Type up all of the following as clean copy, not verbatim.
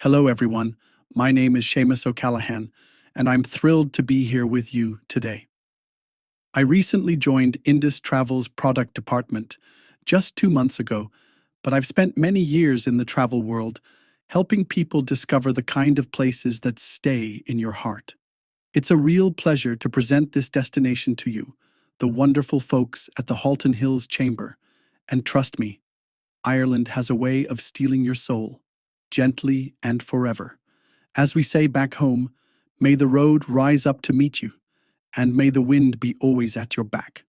Hello, everyone. My name is Seamus O'Callaghan, and I'm thrilled to be here with you today. I recently joined Indus Travel's product department just 2 months ago, but I've spent many years in the travel world helping people discover the kind of places that stay in your heart. It's a real pleasure to present this destination to you, the wonderful folks at the Halton Hills Chamber. And trust me, Ireland has a way of stealing your soul, gently and forever. As we say back home, may the road rise up to meet you, and may the wind be always at your back.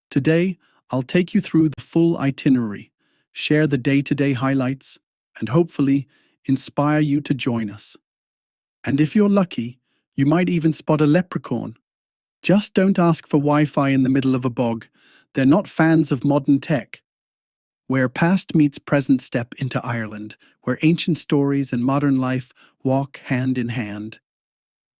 Today, I'll take you through the full itinerary, share the day-to-day highlights, and hopefully inspire you to join us. And if you're lucky, you might even spot a leprechaun. Just don't ask for Wi-Fi in the middle of a bog. They're not fans of modern tech. Where past meets present, step into Ireland, where ancient stories and modern life walk hand in hand.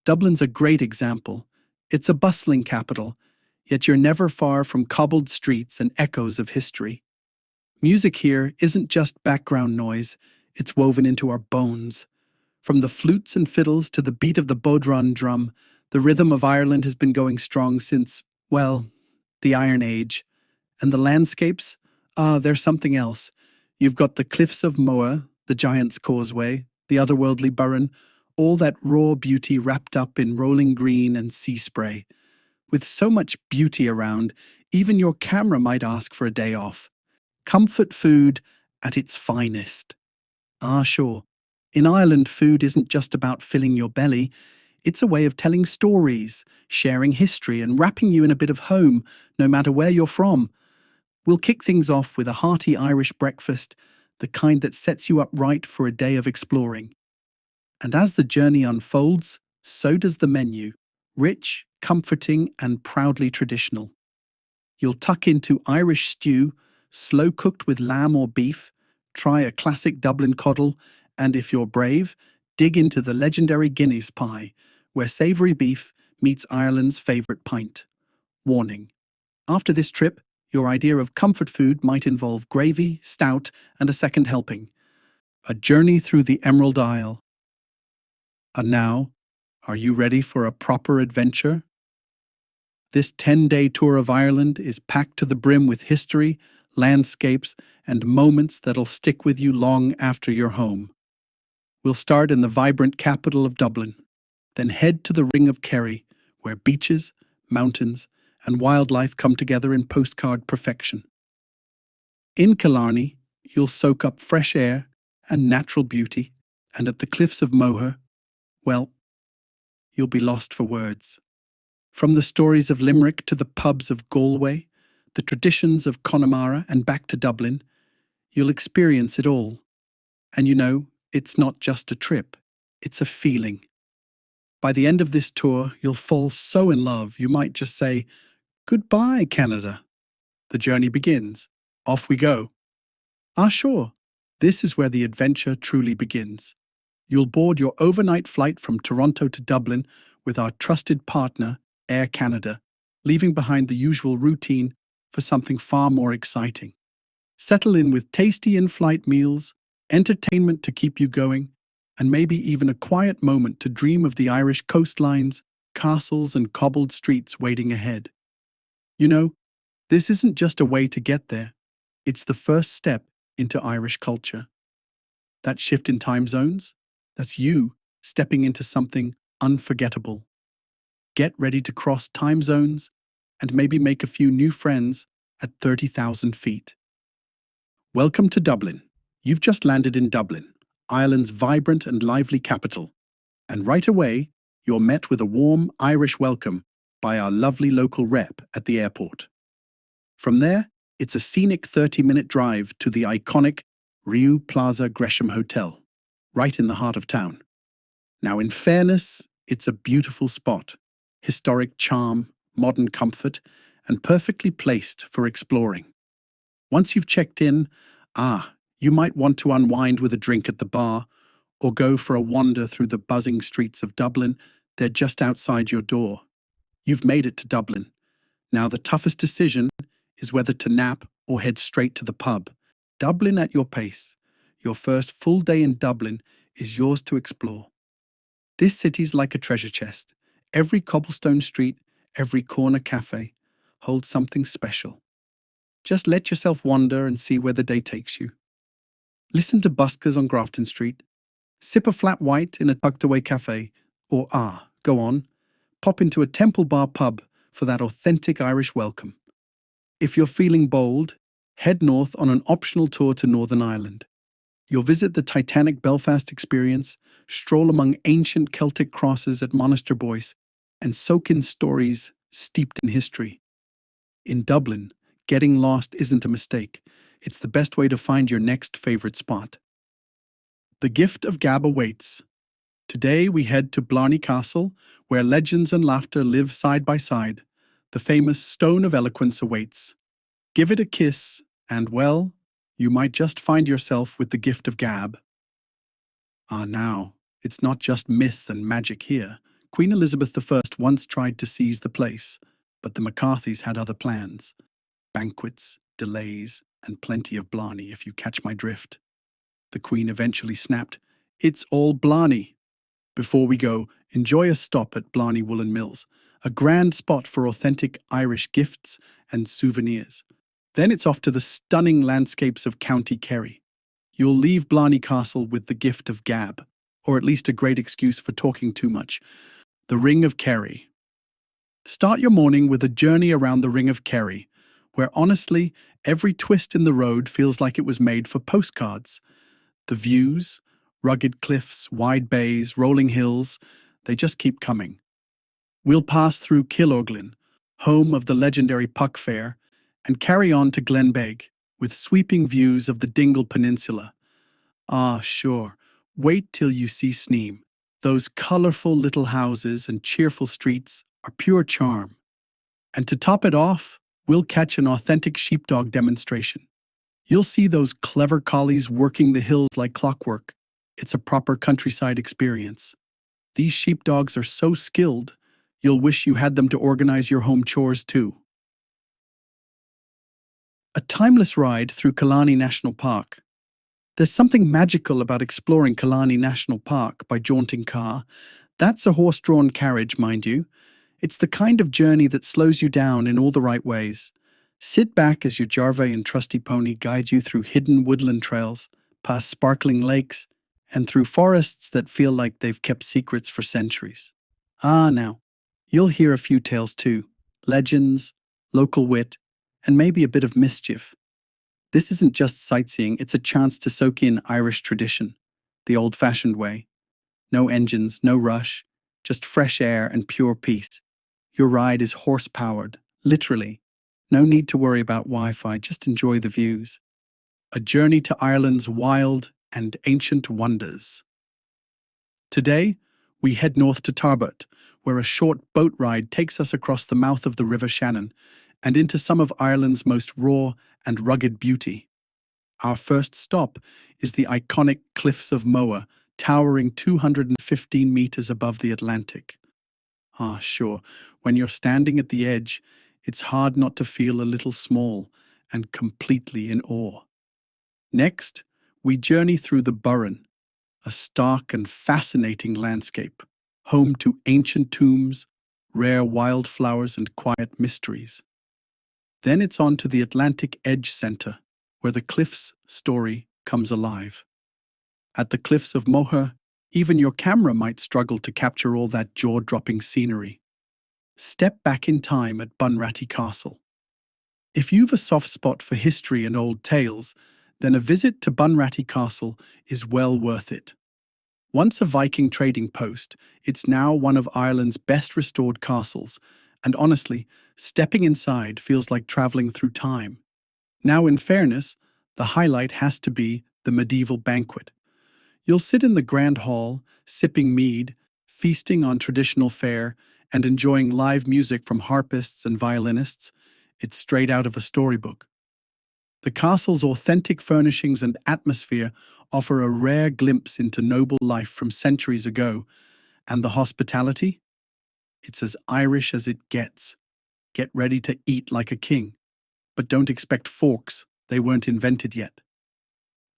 Dublin's a great example. It's a bustling capital, yet you're never far from cobbled streets and echoes of history. Music here isn't just background noise, it's woven into our bones. From the flutes and fiddles to the beat of the bodhrán drum, the rhythm of Ireland has been going strong since, well, the Iron Age. And the landscapes? They're something else. You've got the cliffs of Moher, the Giant's Causeway, the otherworldly Burren, all that raw beauty wrapped up in rolling green and sea spray. With so much beauty around, even your camera might ask for a day off. Comfort food at its finest. Sure. In Ireland, food isn't just about filling your belly. It's a way of telling stories, sharing history, and wrapping you in a bit of home, no matter where you're from. We'll kick things off with a hearty Irish breakfast, the kind that sets you up right for a day of exploring. And as the journey unfolds, so does the menu, rich, comforting, and proudly traditional. You'll tuck into Irish stew, slow-cooked with lamb or beef, try a classic Dublin coddle, and if you're brave, dig into the legendary Guinness pie, where savoury beef meets Ireland's favourite pint. Warning: after this trip, your idea of comfort food might involve gravy, stout, and a second helping. A journey through the Emerald Isle. And now, are you ready for a proper adventure? This 10-day tour of Ireland is packed to the brim with history, landscapes, and moments that'll stick with you long after you're home. We'll start in the vibrant capital of Dublin, then head to the Ring of Kerry, where beaches, mountains, and wildlife come together in postcard perfection. In Killarney, you'll soak up fresh air and natural beauty, and at the cliffs of Moher, well, you'll be lost for words. From the stories of Limerick to the pubs of Galway, the traditions of Connemara and back to Dublin, you'll experience it all. And you know, it's not just a trip, it's a feeling. By the end of this tour, you'll fall so in love you might just say, "Goodbye, Canada." The journey begins. Off we go. Sure, this is where the adventure truly begins. You'll board your overnight flight from Toronto to Dublin with our trusted partner, Air Canada, leaving behind the usual routine for something far more exciting. Settle in with tasty in-flight meals, entertainment to keep you going, and maybe even a quiet moment to dream of the Irish coastlines, castles, and cobbled streets waiting ahead. You know, this isn't just a way to get there. It's the first step into Irish culture. That shift in time zones, that's you stepping into something unforgettable. Get ready to cross time zones and maybe make a few new friends at 30,000 feet. Welcome to Dublin. You've just landed in Dublin, Ireland's vibrant and lively capital. And right away, you're met with a warm Irish welcome by our lovely local rep at the airport. From there, it's a scenic 30-minute drive to the iconic Riu Plaza Gresham Hotel, right in the heart of town. Now, in fairness, it's a beautiful spot, historic charm, modern comfort, and perfectly placed for exploring. Once you've checked in, you might want to unwind with a drink at the bar or go for a wander through the buzzing streets of Dublin. They're just outside your door. You've made it to Dublin. Now the toughest decision is whether to nap or head straight to the pub. Dublin at your pace. Your first full day in Dublin is yours to explore. This city's like a treasure chest. Every cobblestone street, every corner cafe holds something special. Just let yourself wander and see where the day takes you. Listen to buskers on Grafton Street, sip a flat white in a tucked-away cafe, or go on, pop into a Temple Bar pub for that authentic Irish welcome. If you're feeling bold, head north on an optional tour to Northern Ireland. You'll visit the Titanic Belfast experience, stroll among ancient Celtic crosses at Monaster Boyce, and soak in stories steeped in history. In Dublin, getting lost isn't a mistake. It's the best way to find your next favorite spot. The gift of gab awaits. Today we head to Blarney Castle, where legends and laughter live side by side. The famous Stone of Eloquence awaits. Give it a kiss, and well, you might just find yourself with the gift of gab. Now, it's not just myth and magic here. Queen Elizabeth I once tried to seize the place, but the McCarthys had other plans. Banquets, delays, and plenty of Blarney, if you catch my drift. The Queen eventually snapped, "It's all Blarney." Before we go, enjoy a stop at Blarney Woolen Mills, a grand spot for authentic Irish gifts and souvenirs. Then it's off to the stunning landscapes of County Kerry. You'll leave Blarney Castle with the gift of gab, or at least a great excuse for talking too much. The Ring of Kerry. Start your morning with a journey around the Ring of Kerry, where honestly, every twist in the road feels like it was made for postcards. The views, rugged cliffs, wide bays, rolling hills, they just keep coming. We'll pass through Killoglin, home of the legendary Puck Fair, and carry on to Glenbeig, with sweeping views of the Dingle Peninsula. Sure, wait till you see Sneem. Those colourful little houses and cheerful streets are pure charm. And to top it off, we'll catch an authentic sheepdog demonstration. You'll see those clever collies working the hills like clockwork. It's a proper countryside experience. These sheepdogs are so skilled, you'll wish you had them to organize your home chores too. A timeless ride through Killarney National Park. There's something magical about exploring Killarney National Park by jaunting car. That's a horse-drawn carriage, mind you. It's the kind of journey that slows you down in all the right ways. Sit back as your Jarvey and trusty pony guide you through hidden woodland trails, past sparkling lakes, and through forests that feel like they've kept secrets for centuries. Now, you'll hear a few tales too. Legends, local wit, and maybe a bit of mischief. This isn't just sightseeing, it's a chance to soak in Irish tradition, the old-fashioned way. No engines, no rush, just fresh air and pure peace. Your ride is horse-powered, literally. No need to worry about Wi-Fi, just enjoy the views. A journey to Ireland's wild and ancient wonders. Today, we head north to Tarbert, where a short boat ride takes us across the mouth of the River Shannon and into some of Ireland's most raw and rugged beauty. Our first stop is the iconic Cliffs of Moher, towering 215 meters above the Atlantic. Sure, when you're standing at the edge, it's hard not to feel a little small and completely in awe. Next, we journey through the Burren, a stark and fascinating landscape, home to ancient tombs, rare wildflowers, and quiet mysteries. Then it's on to the Atlantic Edge Center, where the cliff's story comes alive. At the Cliffs of Moher, even your camera might struggle to capture all that jaw-dropping scenery. Step back in time at Bunratty Castle. If you've a soft spot for history and old tales, then a visit to Bunratty Castle is well worth it. Once a Viking trading post, it's now one of Ireland's best restored castles, and honestly, stepping inside feels like traveling through time. Now, in fairness, the highlight has to be the medieval banquet. You'll sit in the grand hall, sipping mead, feasting on traditional fare, and enjoying live music from harpists and violinists. It's straight out of a storybook. The castle's authentic furnishings and atmosphere offer a rare glimpse into noble life from centuries ago, and the hospitality? It's as Irish as it gets. Get ready to eat like a king. But don't expect forks, they weren't invented yet.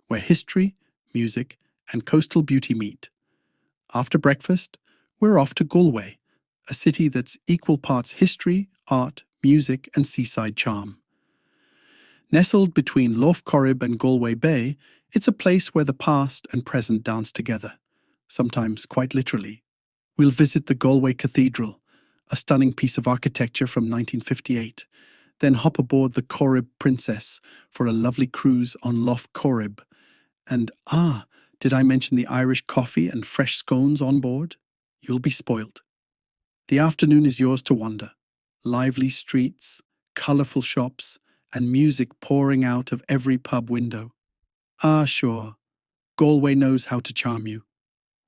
Where history, music, and coastal beauty meet. After breakfast, we're off to Galway, a city that's equal parts history, art, music, and seaside charm. Nestled between Lough Corrib and Galway Bay, it's a place where the past and present dance together, sometimes quite literally. We'll visit the Galway Cathedral, a stunning piece of architecture from 1958, then hop aboard the Corrib Princess for a lovely cruise on Lough Corrib. And did I mention the Irish coffee and fresh scones on board? You'll be spoilt. The afternoon is yours to wander. Lively streets, colourful shops, and music pouring out of every pub window. Sure, Galway knows how to charm you.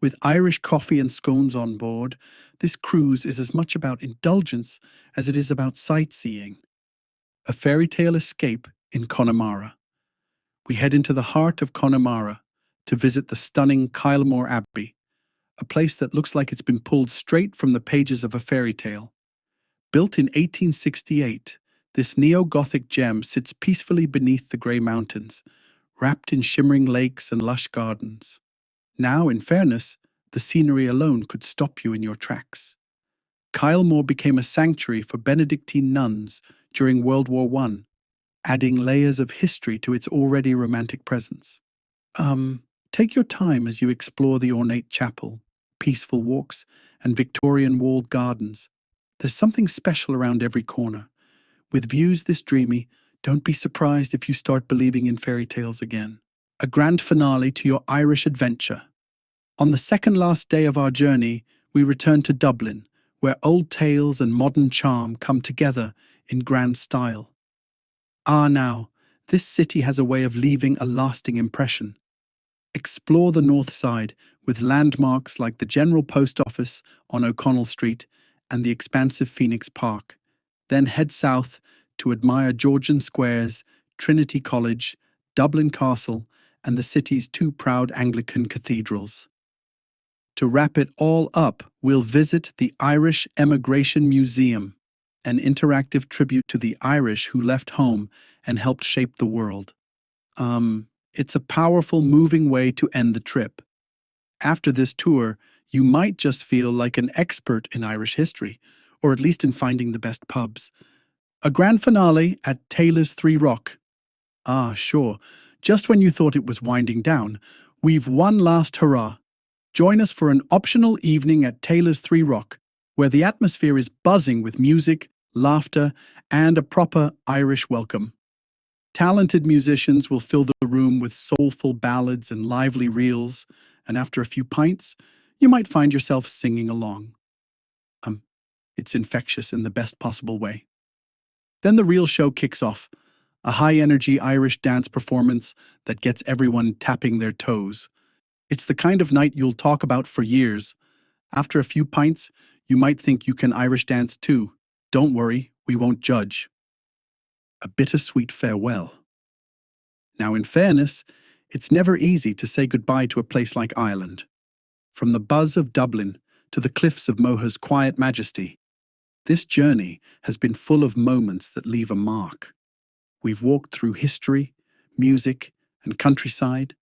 With Irish coffee and scones on board, this cruise is as much about indulgence as it is about sightseeing. A fairy tale escape in Connemara. We head into the heart of Connemara to visit the stunning Kylemore Abbey, a place that looks like it's been pulled straight from the pages of a fairy tale. Built in 1868, this neo-Gothic gem sits peacefully beneath the grey mountains, wrapped in shimmering lakes and lush gardens. Now, in fairness, the scenery alone could stop you in your tracks. Kylemore became a sanctuary for Benedictine nuns during World War I, adding layers of history to its already romantic presence. Take your time as you explore the ornate chapel, peaceful walks, and Victorian walled gardens. There's something special around every corner. With views this dreamy, don't be surprised if you start believing in fairy tales again. A grand finale to your Irish adventure. On the second last day of our journey, we return to Dublin, where old tales and modern charm come together in grand style. Now, this city has a way of leaving a lasting impression. Explore the north side with landmarks like the General Post Office on O'Connell Street and the expansive Phoenix Park. Then head south to admire Georgian Squares, Trinity College, Dublin Castle, and the city's two proud Anglican cathedrals. To wrap it all up, we'll visit the Irish Emigration Museum, an interactive tribute to the Irish who left home and helped shape the world. It's a powerful, moving way to end the trip. After this tour, you might just feel like an expert in Irish history, or at least in finding the best pubs. A grand finale at Taylor's Three Rock. Sure, just when you thought it was winding down, we've one last hurrah. Join us for an optional evening at Taylor's Three Rock, where the atmosphere is buzzing with music, laughter, and a proper Irish welcome. Talented musicians will fill the room with soulful ballads and lively reels, and after a few pints, you might find yourself singing along. It's infectious in the best possible way. Then the real show kicks off, a high-energy Irish dance performance that gets everyone tapping their toes. It's the kind of night you'll talk about for years. After a few pints, you might think you can Irish dance too. Don't worry, we won't judge. A bittersweet farewell. Now, in fairness, it's never easy to say goodbye to a place like Ireland. From the buzz of Dublin to the cliffs of Moha's quiet majesty, this journey has been full of moments that leave a mark. We've walked through history, music, and countryside,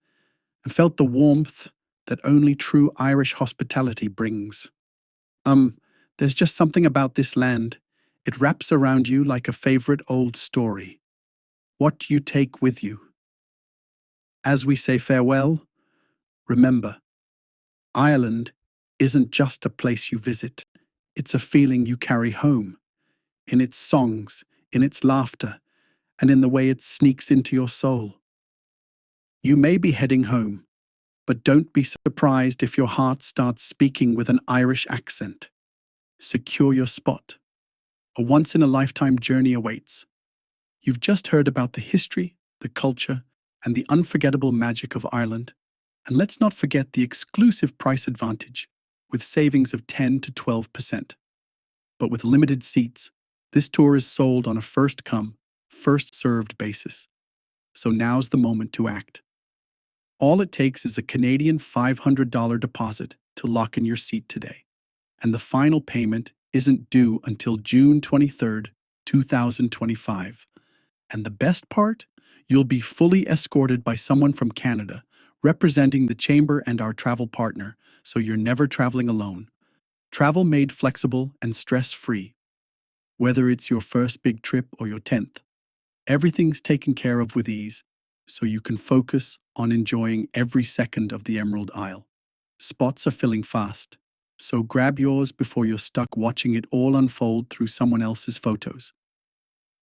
and felt the warmth that only true Irish hospitality brings. There's just something about this land. It wraps around you like a favorite old story. What do you take with you? As we say farewell, remember, Ireland isn't just a place you visit. It's a feeling you carry home, in its songs, in its laughter, and in the way it sneaks into your soul. You may be heading home, but don't be surprised if your heart starts speaking with an Irish accent. Secure your spot. A once-in-a-lifetime journey awaits. You've just heard about the history, the culture, and the unforgettable magic of Ireland. And let's not forget the exclusive price advantage, with savings of 10 to 12%. But with limited seats, this tour is sold on a first-come, first-served basis. So now's the moment to act. All it takes is a Canadian $500 deposit to lock in your seat today. And the final payment isn't due until June 23rd, 2025. And the best part? You'll be fully escorted by someone from Canada, representing the chamber and our travel partner, so you're never traveling alone. Travel made flexible and stress-free. Whether it's your first big trip or your 10th, everything's taken care of with ease, so you can focus on enjoying every second of the Emerald Isle. Spots are filling fast, so grab yours before you're stuck watching it all unfold through someone else's photos.